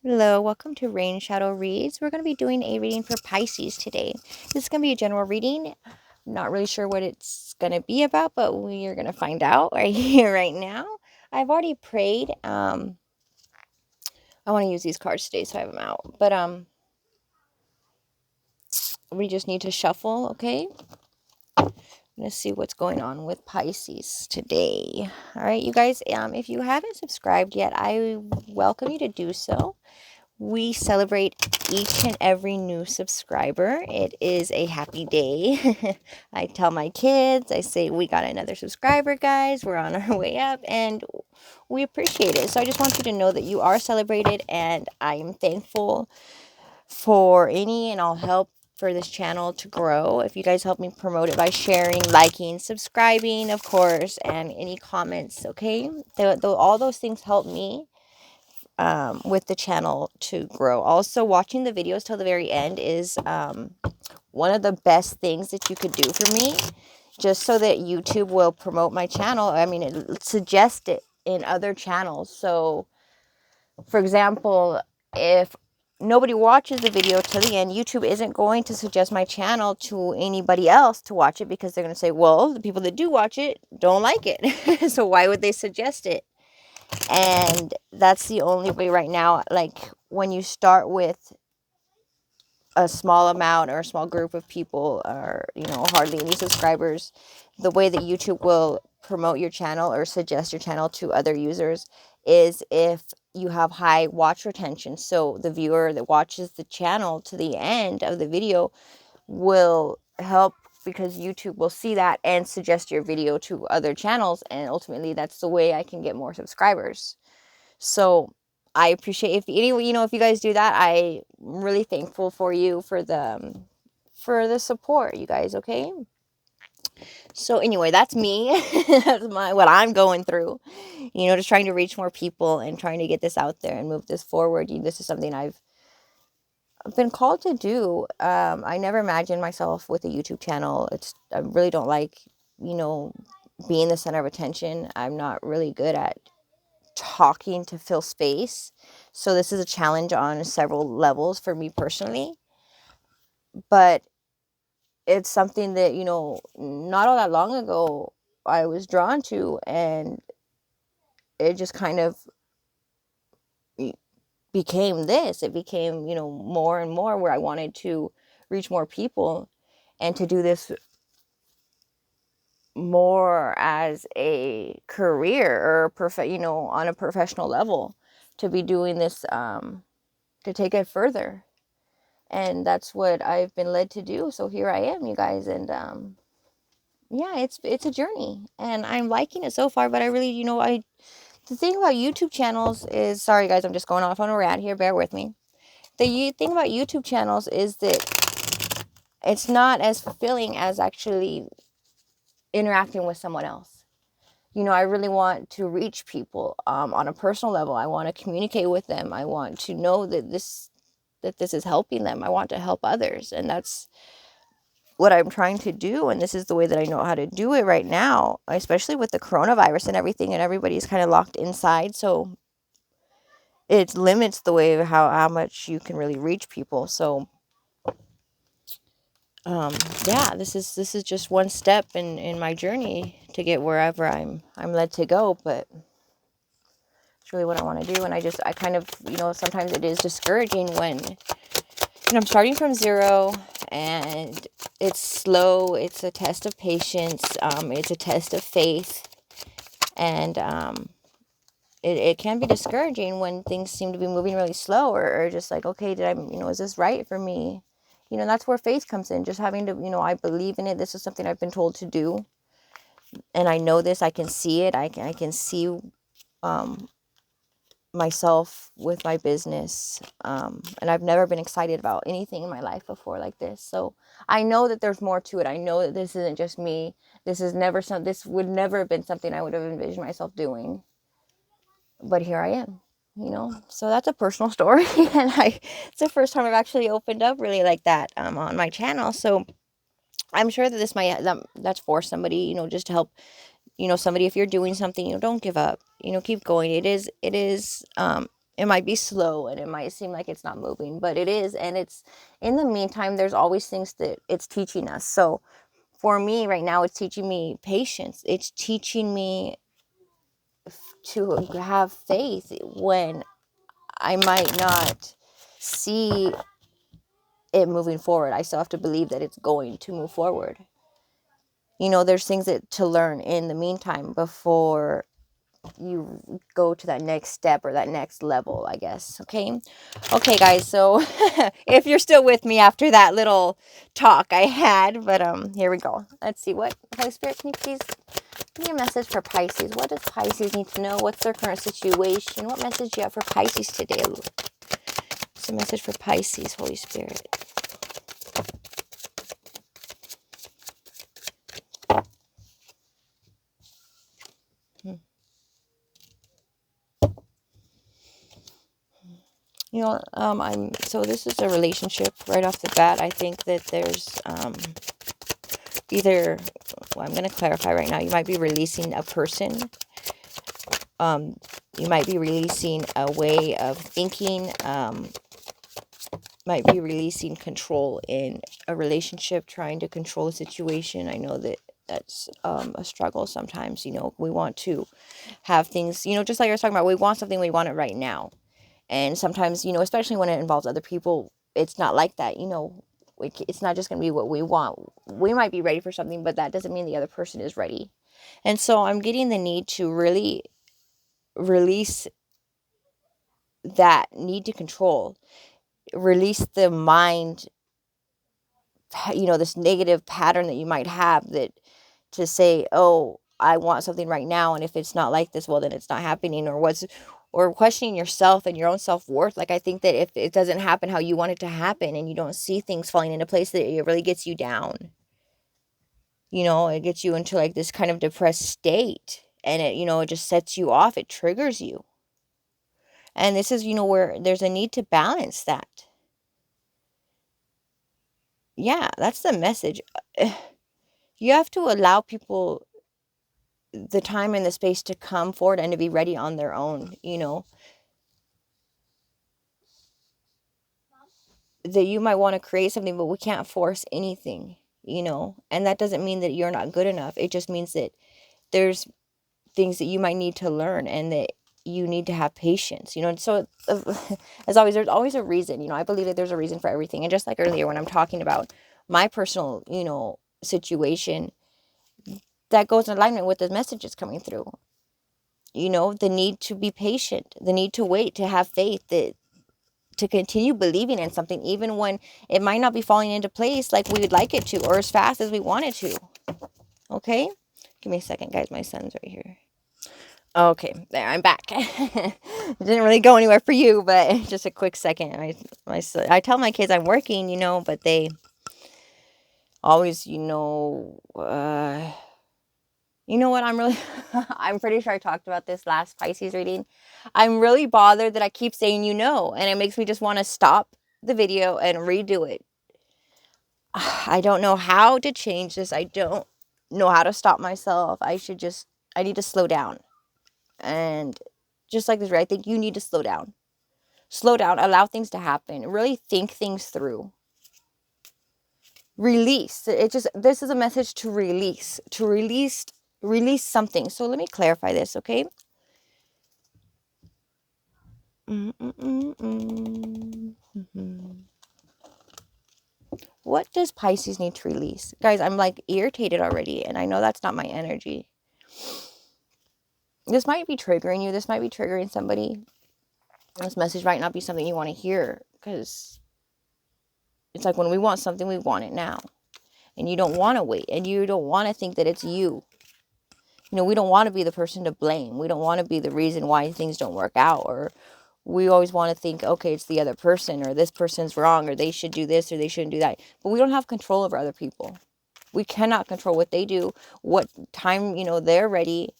Hello, welcome to Rain Shadow Reads. We're going to be doing a reading for Pisces today. This is going to be a general reading. Not really sure what it's going to be about, but we are going to find out right here, right now. I've already prayed. I want to use these cards today, so I have them out. But we just need to shuffle, okay? Let's see what's going on with Pisces today. All right, you guys. If you haven't subscribed yet, I welcome you to do so. We celebrate each and every new subscriber. It is a happy day. I tell my kids, I say, we got another subscriber, guys. We're on our way up, and we appreciate it. So I just want you to know that you are celebrated, and I am thankful for any and all help for this channel to grow. If you guys help me promote it by sharing, liking, subscribing, of course, and any comments, okay? All those things help me with the channel to grow. Also, watching the videos till the very end is one of the best things that you could do for me, just so that YouTube will promote my channel. I mean, it suggests it in other channels. So, for example, if nobody watches the video till the end, YouTube isn't going to suggest my channel to anybody else to watch it, because they're going to say, well, the people that do watch it don't like it. So why would they suggest it? And that's the only way right now. Like, when you start with a small amount or a small group of people, or hardly any subscribers, the way that YouTube will promote your channel or suggest your channel to other users is if you have high watch retention. So the viewer that watches the channel to the end of the video will help, because YouTube will see that and suggest your video to other channels, and ultimately that's the way I can get more subscribers. So I appreciate, if if you guys do that, I'm really thankful for you for the support, you guys. Okay. So anyway, that's me. That's what I'm going through. Just trying to reach more people and trying to get this out there and move this forward. This is something I've been called to do. I never imagined myself with a YouTube channel. I really don't like, being the center of attention. I'm not really good at talking to fill space. So this is a challenge on several levels for me personally. But it's something that, not all that long ago I was drawn to, and it just kind of became this. It became, more and more, where I wanted to reach more people and to do this more as a career, or on a professional level, to be doing this, to take it further. And that's what I've been led to do. So here I am, you guys. And yeah, it's a journey, and I'm liking it so far. But I really, the thing about YouTube channels is, sorry guys, I'm just going off on a rant here, bear with me. The thing about YouTube channels is that it's not as fulfilling as actually interacting with someone else. I really want to reach people on a personal level. I want to communicate with them. I want to know that this is helping them. I want to help others, and that's what I'm trying to do. And this is the way that I know how to do it right now, especially with the coronavirus and everything, and everybody's kind of locked inside. So it limits the way of how much you can really reach people. So yeah, this is just one step in my journey to get wherever I'm led to go. But it's really what I want to do. And I kind of, sometimes it is discouraging when I'm starting from zero, and it's slow. It's a test of patience. It's a test of faith. And it can be discouraging when things seem to be moving really slow, or just like, okay, is this right for me? That's where faith comes in. Just having to, I believe in it. This is something I've been told to do. And I know this. I can see it. I can see myself with my business, and I've never been excited about anything in my life before like this. So I know that there's more to it. I know that this isn't just me. This would never have been something I would have envisioned myself doing, but here I am. So that's a personal story. And it's the first time I've actually opened up really like that on my channel. So I'm sure that this might that's for somebody, just to help, somebody, if you're doing something, don't give up, keep going. It is It might be slow and it might seem like it's not moving, but it is. And it's, in the meantime, there's always things that it's teaching us. So for me right now, it's teaching me patience. It's teaching me to have faith when I might not see it moving forward. I still have to believe that it's going to move forward. You know, there's things that to learn in the meantime before you go to that next step or that next level, I guess. Okay guys, so if you're still with me after that little talk I had, but here we go. Let's see, what Holy Spirit, can you please give me a message for Pisces? What does Pisces need to know? What's their current situation? What message do you have for Pisces today? It's a message for Pisces, Holy Spirit. You know, so this is a relationship right off the bat. I think that there's either, well, I'm going to clarify right now. You might be releasing a person. You might be releasing a way of thinking. Might be releasing control in a relationship, trying to control a situation. I know that that's a struggle sometimes. You know, we want to have things, you know, just like I was talking about, we want something, we want it right now. And sometimes, you know, especially when it involves other people, it's not like that. You know, it's not just going to be what we want. We might be ready for something, but that doesn't mean the other person is ready. And so I'm getting the need to really release that need to control, release the mind, you know, this negative pattern that you might have, that to say, oh, I want something right now, and if it's not like this, well, then it's not happening, or questioning yourself and your own self-worth. Like, I think that if it doesn't happen how you want it to happen, and you don't see things falling into place, that it really gets you down. You know, it gets you into like this kind of depressed state, and it, you know, it just sets you off, it triggers you. And this is, you know, where there's a need to balance that. Yeah, that's the message. You have to allow people the time and the space to come forward and to be ready on their own, you know. That you might want to create something, but we can't force anything, you know. And that doesn't mean that you're not good enough. It just means that there's things that you might need to learn, and that you need to have patience, you know. And so as always, there's always a reason, you know. I believe that there's a reason for everything. And just like earlier when I'm talking about my personal, you know, situation, that goes in alignment with the messages coming through. You know, the need to be patient, the need to wait, to have faith, that to continue believing in something, even when it might not be falling into place like we would like it to, or as fast as we want it to. Okay? Give me a second, guys. My son's right here. Okay, there, I'm back. It didn't really go anywhere for you, but just a quick second. I tell my kids I'm working, you know, but they always, you know what, I'm really, I'm pretty sure I talked about this last Pisces reading. I'm really bothered that I keep saying, you know, and it makes me just want to stop the video and redo it. I don't know how to change this. I don't know how to stop myself. I need to slow down. And just like this, I think you need to slow down. Slow down, allow things to happen, really think things through. Release. This is a message to release, release something. So let me clarify this, okay? What does Pisces need to release? Guys, I'm like irritated already, and I know that's not my energy. This might be triggering you. This might be triggering somebody. This message might not be something you want to hear, because it's like when we want something, we want it now. And you don't want to wait, and you don't want to think that it's you. You know, we don't want to be the person to blame. We don't want to be the reason why things don't work out, or we always want to think, okay, it's the other person, or this person's wrong, or they should do this, or they shouldn't do that. But we don't have control over other people. We cannot control what they do, what time, you know, they're ready.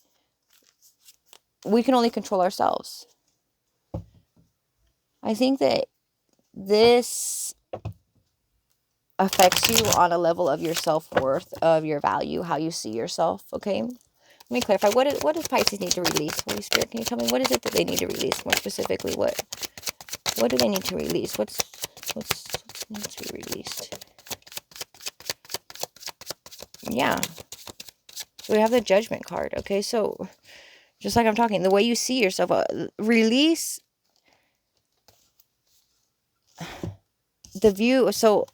We can only control ourselves. I think that this affects you on a level of your self-worth, of your value, how you see yourself, okay? Let me clarify. What does Pisces need to release? Holy Spirit, can you tell me what is it that they need to release more specifically? What do they need to release? What's needs to be released? Yeah. So we have the Judgment card. Okay, so just like I'm talking, the way you see yourself, release the view. So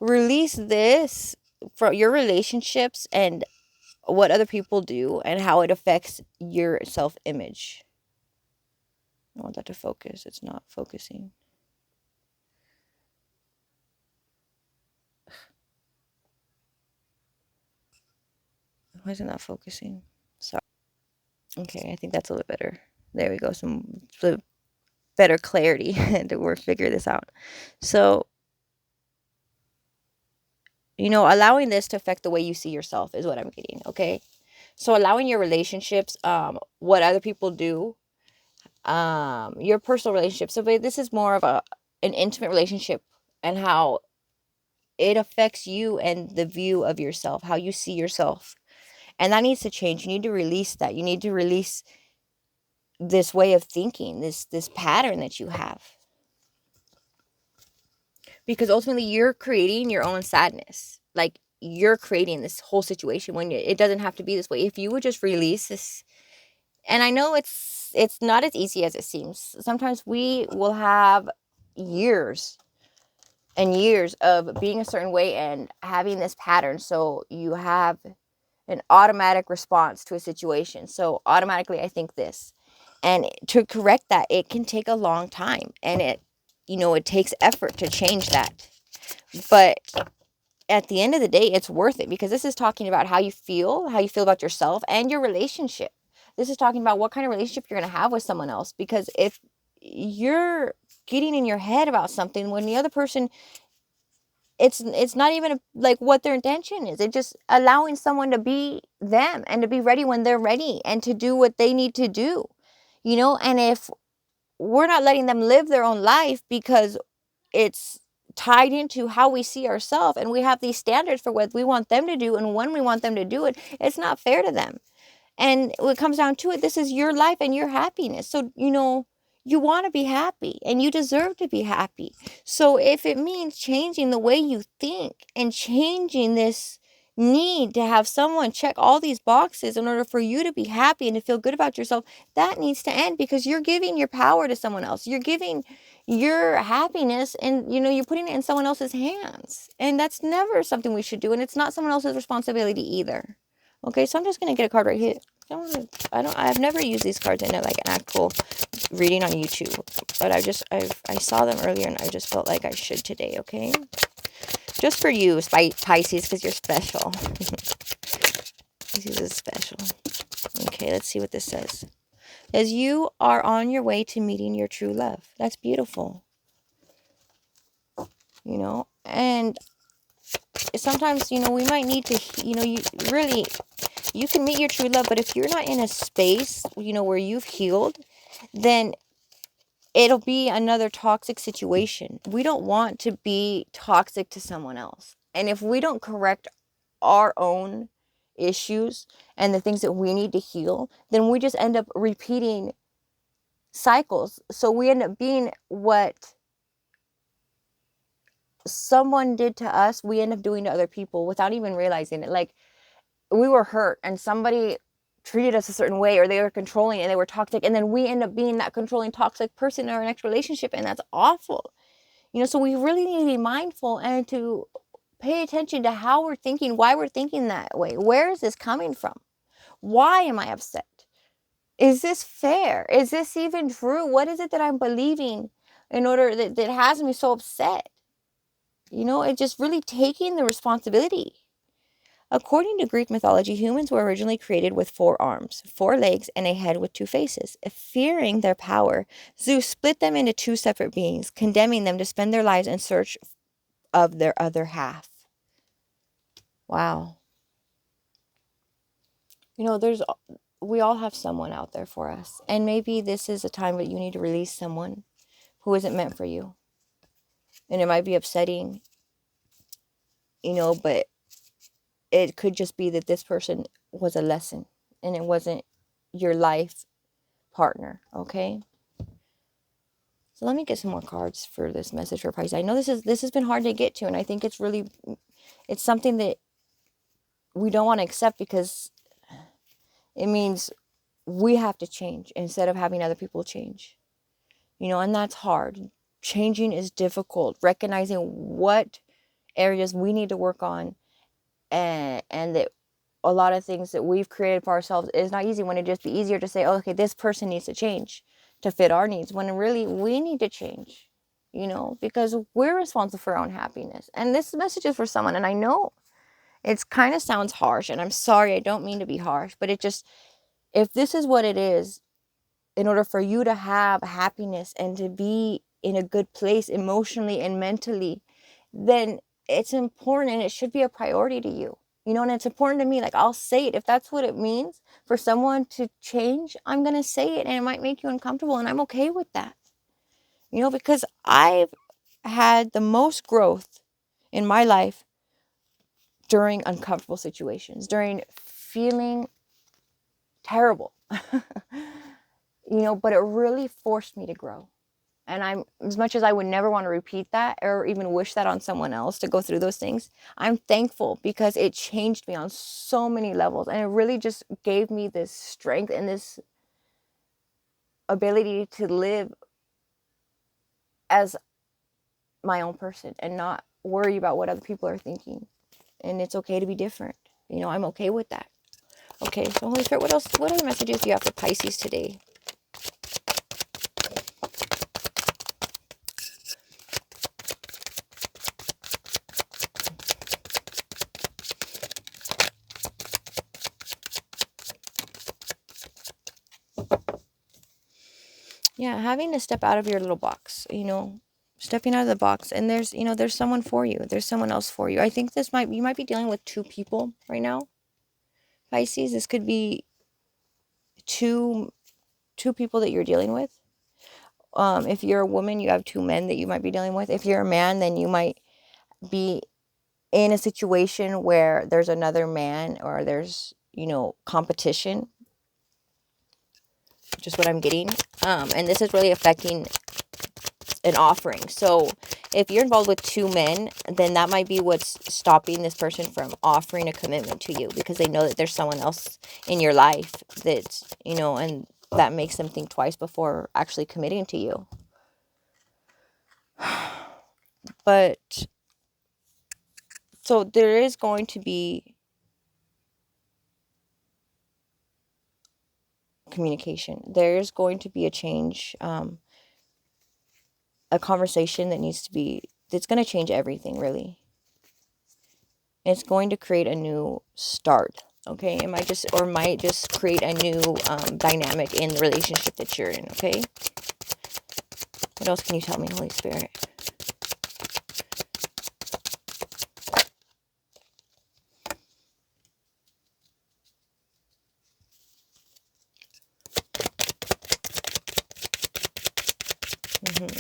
release this from your relationships and what other people do and how it affects your self-image. I want that to focus. It's not focusing. Why isn't that focusing? Sorry. Okay, I think that's a little better. There we go. Some better clarity to figure this out. So, allowing this to affect the way you see yourself is what I'm getting. Okay. So allowing your relationships, what other people do, your personal relationships. So this is more of an intimate relationship and how it affects you and the view of yourself, how you see yourself. And that needs to change. You need to release that. You need to release this way of thinking, this pattern that you have. Because ultimately you're creating your own sadness. Like you're creating this whole situation when it doesn't have to be this way. If you would just release this, and I know it's not as easy as it seems. Sometimes we will have years and years of being a certain way and having this pattern. So you have an automatic response to a situation. So automatically I think this. And to correct that, it can take a long time. And it takes effort to change that. But at the end of the day, it's worth it because this is talking about how you feel about yourself and your relationship. This is talking about what kind of relationship you're going to have with someone else. Because if you're getting in your head about something when the other person, it's not even like what their intention is. It's just allowing someone to be them and to be ready when they're ready and to do what they need to do, and if we're not letting them live their own life because it's tied into how we see ourselves and we have these standards for what we want them to do and when we want them to do it, it's not fair to them. And when it comes down to it, this is your life and your happiness. So, you want to be happy and you deserve to be happy. So if it means changing the way you think and changing this need to have someone check all these boxes in order for you to be happy and to feel good about yourself, that needs to end because you're giving your power to someone else. You're giving your happiness and, you're putting it in someone else's hands. And that's never something we should do. And it's not someone else's responsibility either. Okay, so I'm just going to get a card right here. I've never used these cards in like an actual reading on YouTube, but I saw them earlier and I just felt like I should today, okay? Just for you, Pisces, because you're special. Pisces is special. Okay, let's see what this says. It says, you are on your way to meeting your true love. That's beautiful. And sometimes, we might need to, you can meet your true love, but if you're not in a space, where you've healed, then it'll be another toxic situation. We don't want to be toxic to someone else. And if we don't correct our own issues and the things that we need to heal, then we just end up repeating cycles. So we end up being what someone did to us, we end up doing to other people without even realizing it. Like we were hurt and somebody treated us a certain way or they were controlling and they were toxic, and then we end up being that controlling toxic person in our next relationship, and that's awful. So we really need to be mindful and to pay attention to how we're thinking, why we're thinking that way. Where is this coming from? Why am I upset? Is this fair? Is this even true? What is it that I'm believing in order that has me so upset? It's just really taking the responsibility. According to Greek mythology, humans were originally created with 4 arms, 4 legs, and a head with 2 faces. Fearing their power, Zeus split them into 2 separate beings, condemning them to spend their lives in search of their other half. Wow. We all have someone out there for us. And maybe this is a time that you need to release someone who isn't meant for you. And it might be upsetting, but it could just be that this person was a lesson and it wasn't your life partner, okay? So let me get some more cards for this message for Pisces. I know this has been hard to get to, and I think it's something that we don't want to accept, because it means we have to change instead of having other people change. And that's hard. Changing is difficult. Recognizing what areas we need to work on, and that a lot of things that we've created for ourselves is not easy, when it'd just be easier to say, oh, okay, this person needs to change to fit our needs, when really we need to change, because we're responsible for our own happiness. And this message is for someone, and I know it's kind of sounds harsh, and I'm sorry, I don't mean to be harsh, but if this is what it is, in order for you to have happiness and to be in a good place emotionally and mentally, then it's important, and it should be a priority to you. And it's important to me. Like, I'll say it. If that's what it means for someone to change, I'm going to say it, and it might make you uncomfortable, and I'm okay with that. Because I've had the most growth in my life during uncomfortable situations, during feeling terrible. But it really forced me to grow. And as much as I would never want to repeat that or even wish that on someone else to go through those things, I'm thankful, because it changed me on so many levels. And it really just gave me this strength and this ability to live as my own person and not worry about what other people are thinking. And it's okay to be different. I'm okay with that. Okay, so Holy Spirit, what other messages do you have for Pisces today? Yeah, having to step out of your little box, stepping out of the box, and there's someone for you. There's someone else for you. I think you might be dealing with two people right now, Pisces. This could be two people that you're dealing with. If you're a woman, you have two men that you might be dealing with. If you're a man, then you might be in a situation where there's another man, or there's, competition. Just what I'm getting. And this is really affecting an offering. So if you're involved with two men, then that might be what's stopping this person from offering a commitment to you, because they know that there's someone else in your life that's, and that makes them think twice before actually committing to you. But so there is going to be communication. There's going to be a change, a conversation that's going to change everything, really. It's going to create a new start. Okay, it might just create a new dynamic in the relationship that you're in. Okay, what else can you tell me, Holy Spirit?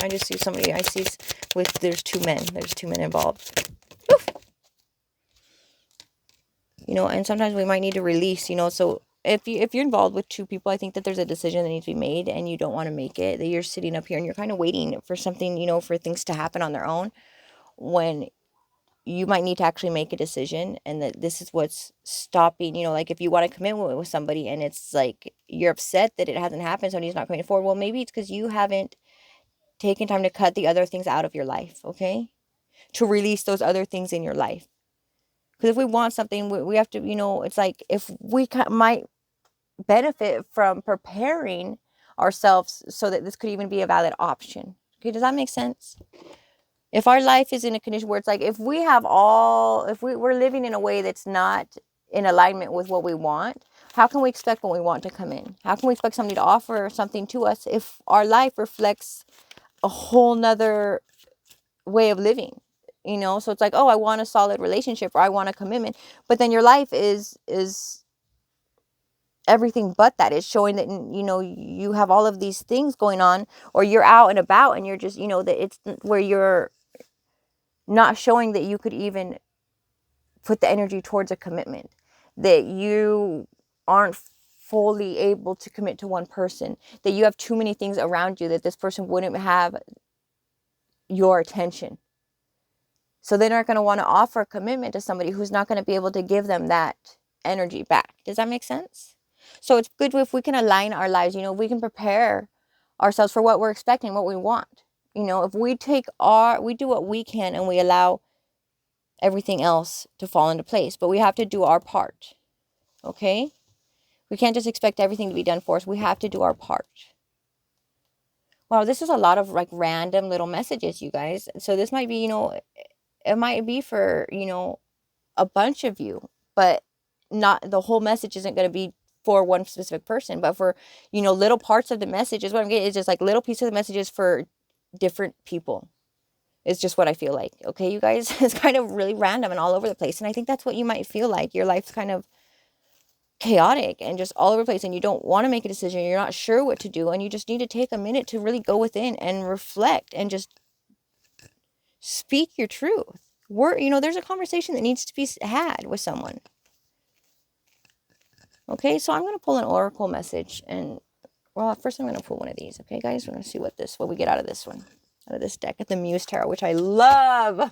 I just see somebody. There's two men. There's two men involved. Oof. And sometimes we might need to release. So if you're involved with two people, I think that there's a decision that needs to be made, and you don't want to make it. That you're sitting up here and you're kind of waiting for something, for things to happen on their own, when you might need to actually make a decision, and that this is what's stopping. Like if you want to commit with somebody, and it's like you're upset that it hasn't happened, somebody's not coming forward. Well, maybe it's because you haven't taken time to cut the other things out of your life. Okay, to release those other things in your life. Because if we want something, we have to, it's like if we might benefit from preparing ourselves so that this could even be a valid option. Okay, does that make sense? If our life is in a condition where it's like, if we're living in a way that's not in alignment with what we want, how can we expect what we want to come in? How can we expect somebody to offer something to us if our life reflects a whole nother way of living? So it's like, oh, I want a solid relationship, or I want a commitment, but then your life is everything but that. It's showing that, you have all of these things going on, or you're out and about, and you're just, that it's where you're not showing that you could even put the energy towards a commitment, that you aren't fully able to commit to one person, that you have too many things around you that this person wouldn't have your attention. So they're not going to want to offer a commitment to somebody who's not going to be able to give them that energy back. Does that make sense? So it's good if we can align our lives, we can prepare ourselves for what we're expecting, what we want. If we do what we can and we allow everything else to fall into place, but we have to do our part. Okay? We can't just expect everything to be done for us. We have to do our part. Wow, this is a lot of like random little messages, you guys. So this might be, it might be for, a bunch of you, but not the whole message isn't going to be for one specific person, but for, little parts of the messages. What I'm getting is just like little pieces of the messages for different people. It's just what I feel like. Okay, you guys, it's kind of really random and all over the place. And I think that's what you might feel like. Your life's kind of chaotic and just all over the place, and you don't want to make a decision. You're not sure what to do, and you just need to take a minute to really go within and reflect and just speak your truth. There's a conversation that needs to be had with someone. Okay, so I'm going to pull an oracle message, and first I'm going to pull one of these. Okay, guys, we're going to see what we get out of this one, out of this deck at the Muse Tarot, which I love.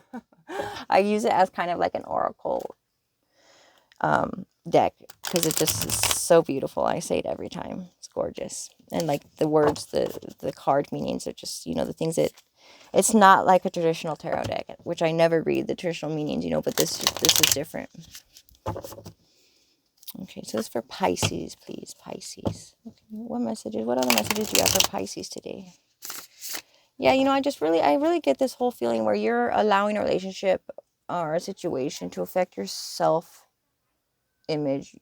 I use it as kind of like an oracle deck because it just is so beautiful. I say it every time. It's gorgeous, and like the words, the card meanings are just the things that. It's not like a traditional tarot deck, which I never read the traditional meanings, but this is different. Okay, so this is for Pisces, please. Pisces. Okay, what other messages do you have for Pisces today? Yeah, I really get this whole feeling where you're allowing a relationship or a situation to affect your self-image,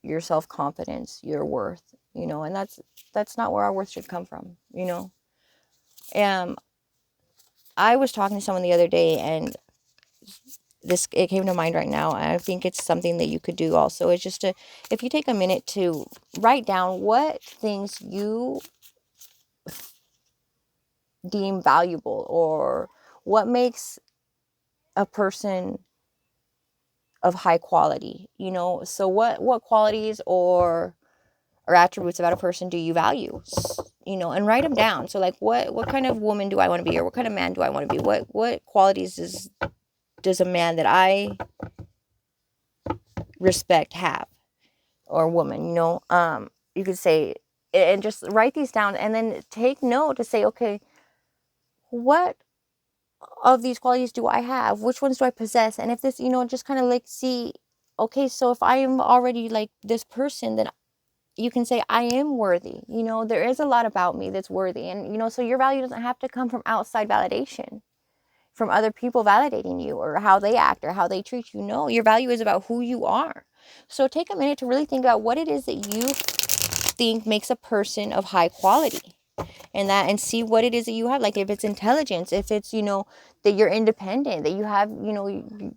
your self-confidence, your worth, and that's not where our worth should come from, I was talking to someone the other day, and it came to mind right now. I think it's something that you could do also. It's just if you take a minute to write down what things you deem valuable, or what makes a person of high quality, so what qualities or attributes about a person do you value, and write them down. So like what kind of woman do I want to be, or what kind of man do I want to be? What qualities does a man that I respect have, or woman, you could say, and just write these down, and then take note to say, okay, what of these qualities do I have? Which ones do I possess? And if this, just kind of like see, okay, so if I am already like this person, then you can say I am worthy. There is a lot about me that's worthy. And, so your value doesn't have to come from outside validation, from other people validating you or how they act or how they treat you. No, your value is about who you are. So take a minute to really think about what it is that you think makes a person of high quality, and see what it is that you have. Like if it's intelligence, if it's, that you're independent, that you have,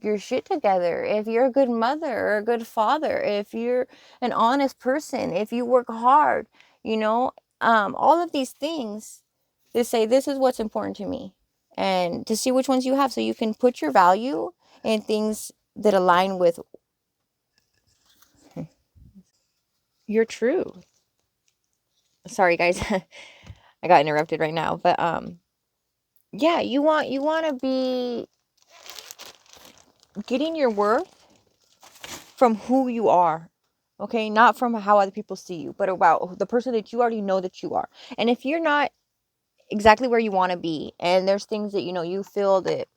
your shit together, if you're a good mother or a good father, if you're an honest person, if you work hard, all of these things, to say this is what's important to me, and to see which ones you have, so you can put your value in things that align with your truth. Sorry guys, I got interrupted right now, but yeah, you want to be getting your worth from who you are, okay? Not from how other people see you, but about the person that you already know that you are. And if you're not exactly where you want to be, and there's things that, you feel that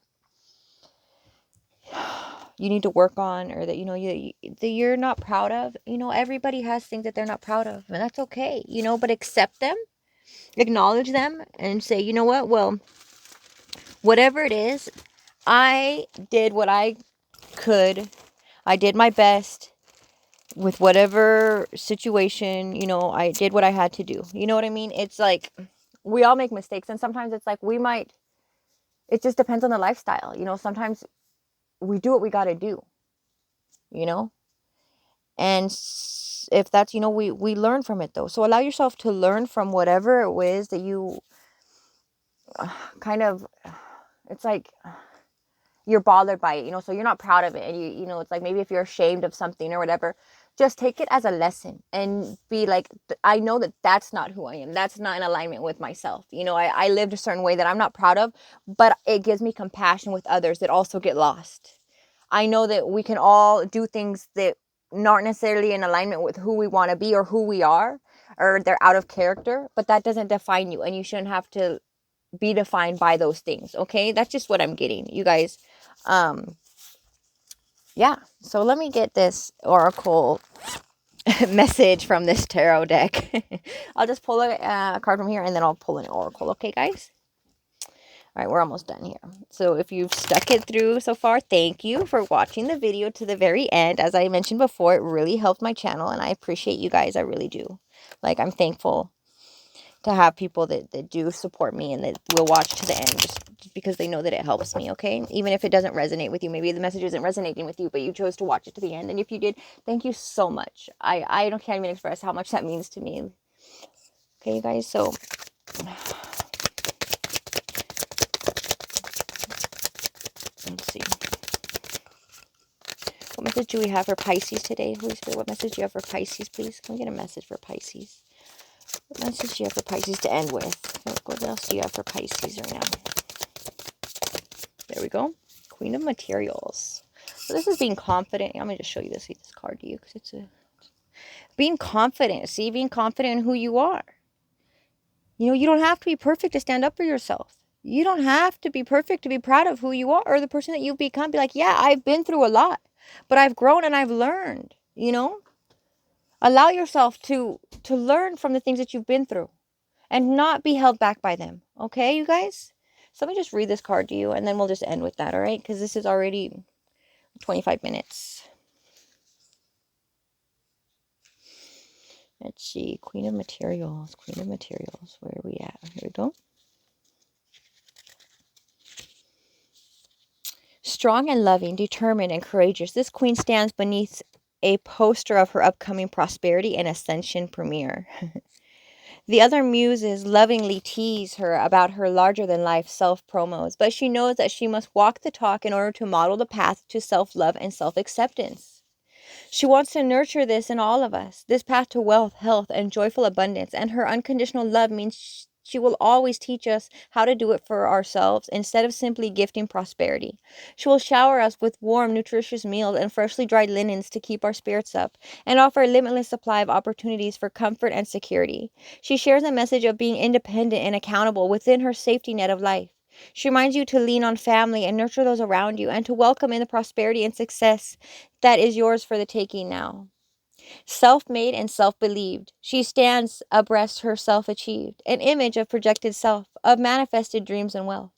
you need to work on, or that, that you're not proud of, everybody has things that they're not proud of, and that's okay, but accept them, acknowledge them, and say, you know what, well, whatever it is, I did what I could. I did my best with whatever situation, I did what I had to do. You know what I mean? It's like, we all make mistakes, and sometimes it's like it just depends on the lifestyle. Sometimes we do what we got to do, and if that's, we learn from it though. So allow yourself to learn from whatever it is that you kind of, it's like you're bothered by it, so you're not proud of it, and it's like, maybe if you're ashamed of something or whatever, just take it as a lesson and be like, I know that that's not who I am. That's not in alignment with myself. You know, I lived a certain way that I'm not proud of, but it gives me compassion with others that also get lost. I know that we can all do things that aren't necessarily in alignment with who we want to be or who we are, or they're out of character, but that doesn't define you, and you shouldn't have to be defined by those things. Okay, that's just what I'm getting, you guys. Yeah, so let me get this oracle message from this tarot deck. I'll just pull a card from here, and then I'll pull an oracle. Okay, guys? All right, we're almost done here. So if you've stuck it through so far, thank you for watching the video to the very end. As I mentioned before, it really helped my channel, and I appreciate you guys. I really do. Like, I'm thankful to have people that do support me and that will watch to the end just because they know that it helps me, okay? Even if it doesn't resonate with you, maybe the message isn't resonating with you, but you chose to watch it to the end. And if you did, thank you so much. I can't even express how much that means to me. Okay, you guys, so let's see. What message do we have for Pisces today? Holy Spirit, what message do you have for Pisces, please? Can we get a message for Pisces? What message do you have for Pisces to end with? What else do you have for Pisces right now? There we go. Queen of Materials. So this is being confident. I'm going to just show you this card to you because it's being confident. See, being confident in who you are. You know, you don't have to be perfect to stand up for yourself. You don't have to be perfect to be proud of who you are or the person that you've become. Be like, yeah, I've been through a lot, but I've grown and I've learned, you know. Allow yourself to learn from the things that you've been through and not be held back by them. Okay, you guys? So let me just read this card to you, and then we'll just end with that, all right? Because this is already 25 minutes. Let's see. Queen of Materials. Queen of Materials. Where are we at? Here we go. Strong and loving, determined and courageous, this queen stands beneath a poster of her upcoming prosperity and ascension premiere. The other muses lovingly tease her about her larger-than-life self-promos, but she knows that she must walk the talk in order to model the path to self-love and self-acceptance. She wants to nurture this in all of us, this path to wealth, health, and joyful abundance, and her unconditional love means she will always teach us how to do it for ourselves instead of simply gifting prosperity. She will shower us with warm, nutritious meals and freshly dried linens to keep our spirits up, and offer a limitless supply of opportunities for comfort and security. She shares a message of being independent and accountable within her safety net of life. She reminds you to lean on family and nurture those around you, and to welcome in the prosperity and success that is yours for the taking now. Self-made and self-believed, she stands abreast her self-achieved, an image of projected self, of manifested dreams and wealth,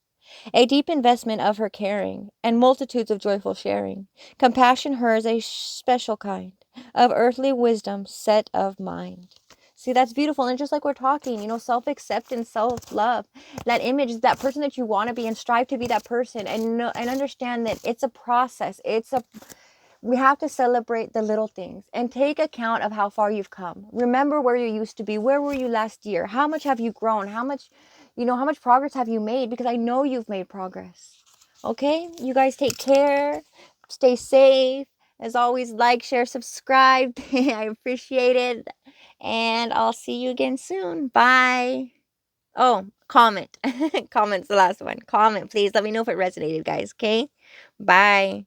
a deep investment of her caring, and multitudes of joyful sharing. Compassion hers a special kind, of earthly wisdom set of mind. See, that's beautiful. And just like we're talking, you know, self-acceptance, self-love, that image, that person that you want to be, and strive to be that person, and know, and understand that it's a process. We have to celebrate the little things and take account of how far you've come. Remember where you used to be. Where were you last year? How much have you grown? How much progress have you made? Because I know you've made progress. Okay? You guys take care. Stay safe. As always, like, share, subscribe. I appreciate it. And I'll see you again soon. Bye. Oh, comment. Comment's the last one. Comment, please. Let me know if it resonated, guys. Okay? Bye.